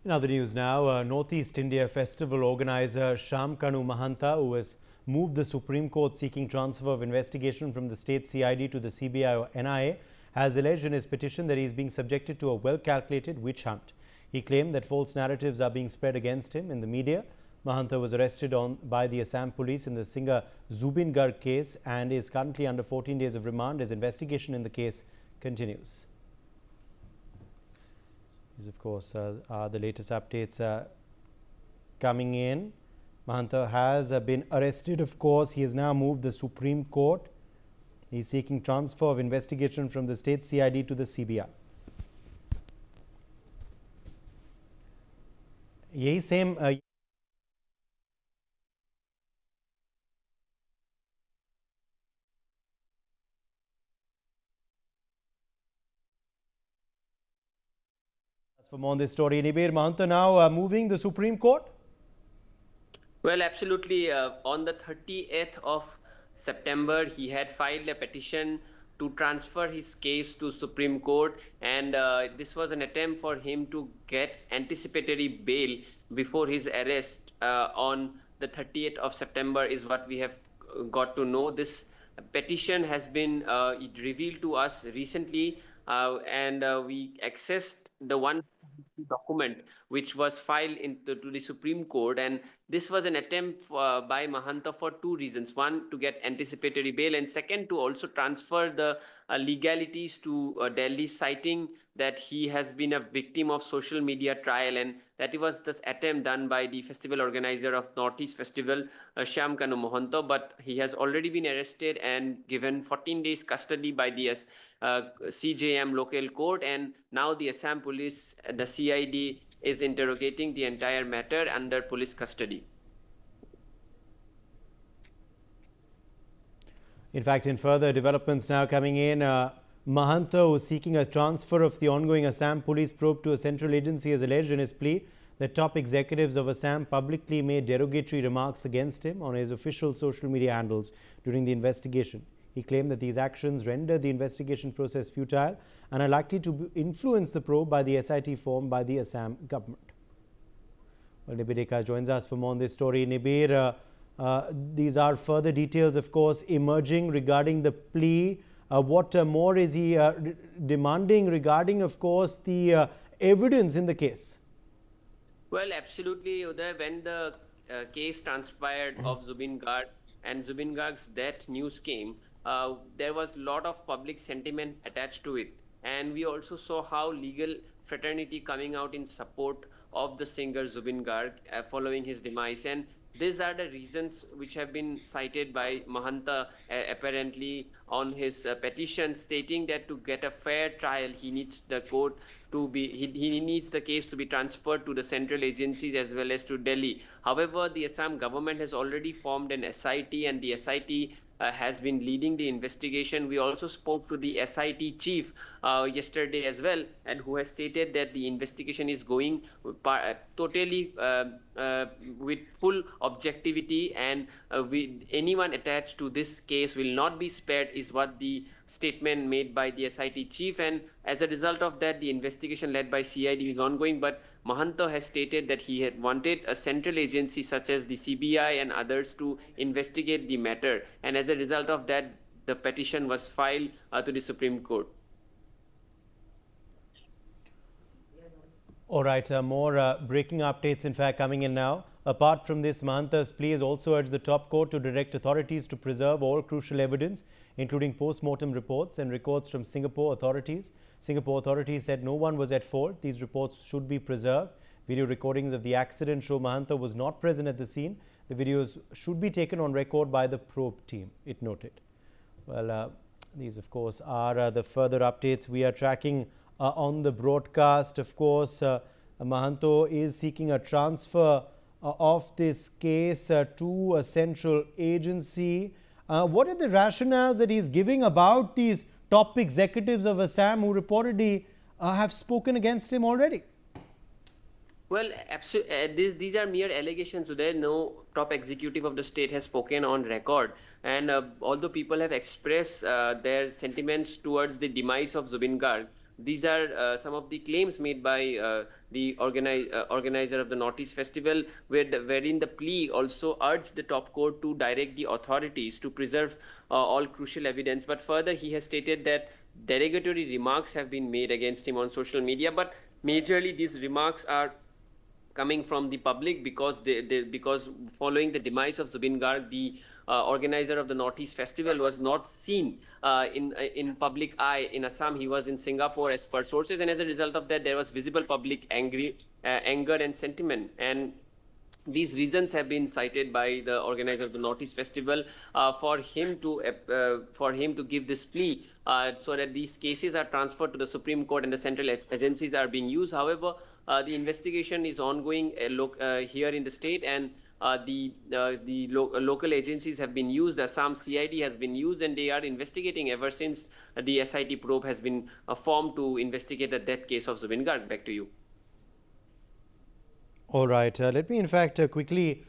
In other news now, Northeast India Festival organizer Shyamkanu Mahanta, who has moved the Supreme Court seeking transfer of investigation from the state CID to the CBI or NIA, has alleged in his petition that he is being subjected to a well-calculated witch hunt. He claimed that false narratives are being spread against him in the media. Mahanta was arrested by the Assam police in the singer Zubeen Garg case and is currently under 14 days of remand. His investigation in the case continues. These, of course, are the latest updates coming in. Mahanta has been arrested, of course. He has now moved the Supreme Court. He is seeking transfer of investigation from the state CID to the CBI. यही same For more on this story, Nibir, Mahanta now moving the Supreme Court? Well, absolutely. On the 30th of September, he had filed a petition to transfer his case to Supreme Court, and this was an attempt for him to get anticipatory bail before his arrest on the 30th of September is what we have got to know. This petition has been revealed to us recently, and we accessed the one document which was filed to the Supreme Court, and this was an attempt by Mahanta for two reasons: one, to get anticipatory bail, and second, to also transfer the legalities to Delhi, citing that he has been a victim of social media trial, and that it was this attempt done by the festival organizer of Northeast Festival, Shyamkanu Mahanta. But he has already been arrested and given 14 days custody by the CJM local court, and now the Assam police, the CID, is interrogating the entire matter under police custody. In fact, in further developments now coming in, Mahanta, who is seeking a transfer of the ongoing Assam police probe to a central agency, has alleged in his plea that top executives of Assam publicly made derogatory remarks against him on his official social media handles during the investigation. He claimed that these actions render the investigation process futile and are likely to influence the probe by the SIT formed by the Assam government. Well, Nibir Dekha joins us for more on this story. Nibir, these are further details, of course, emerging regarding the plea. What more is he demanding regarding, of course, the evidence in the case? Well, absolutely, Uday. When the case transpired of Zubeen Garg and Zubeen Garg's death news came, there was a lot of public sentiment attached to it. And we also saw how legal fraternity coming out in support of the singer Zubeen Garg following his demise. And these are the reasons which have been cited by Mahanta apparently on his petition, stating that to get a fair trial, he needs the court to be, he needs the case to be transferred to the central agencies as well as to Delhi. However, the Assam government has already formed an SIT, and the SIT has been leading the investigation. We also spoke to the SIT chief yesterday as well, and who has stated that the investigation is going totally with full objectivity, and anyone attached to this case will not be spared, is what the statement made by the SIT chief. And as a result of that, the investigation led by CID is ongoing, but Mahanta has stated that he had wanted a central agency such as the CBI and others to investigate the matter, and as a result of that, the petition was filed to the Supreme Court. All right, more breaking updates, in fact, coming in now. Apart from this, Mahanta's plea has also urged the top court to direct authorities to preserve all crucial evidence, including post-mortem reports and records from Singapore authorities. Singapore authorities said no one was at fault. These reports should be preserved. Video recordings of the accident show Mahanta was not present at the scene. The videos should be taken on record by the probe team, it noted. Well, these, of course, are the further updates we are tracking on the broadcast. Of course, Mahanta is seeking a transfer of this case to a central agency. What are the rationales that he's giving about these top executives of Assam who reportedly have spoken against him already? Well, these are mere allegations. So there no top executive of the state has spoken on record. And although people have expressed their sentiments towards the demise of Zubeen Garg, These are some of the claims made by the organizer of the Northeast Festival, wherein the plea also urged the top court to direct the authorities to preserve all crucial evidence. But further, he has stated that derogatory remarks have been made against him on social media, but majorly these remarks are coming from the public, because because following the demise of Zubeen Garg, the organizer of the Northeast Festival was not seen in public eye in Assam. He was in Singapore as per sources, and as a result of that, there was visible public anger and sentiment. And these reasons have been cited by the organizer of the Northeast Festival for him to give this plea, so that these cases are transferred to the Supreme Court and the central agencies are being used. However, the investigation is ongoing here in the state, and local agencies have been used. The Assam CID has been used, and they are investigating ever since the SIT probe has been formed to investigate the death case of Zubeen Garg. Back to you. All right. Let me, in fact, quickly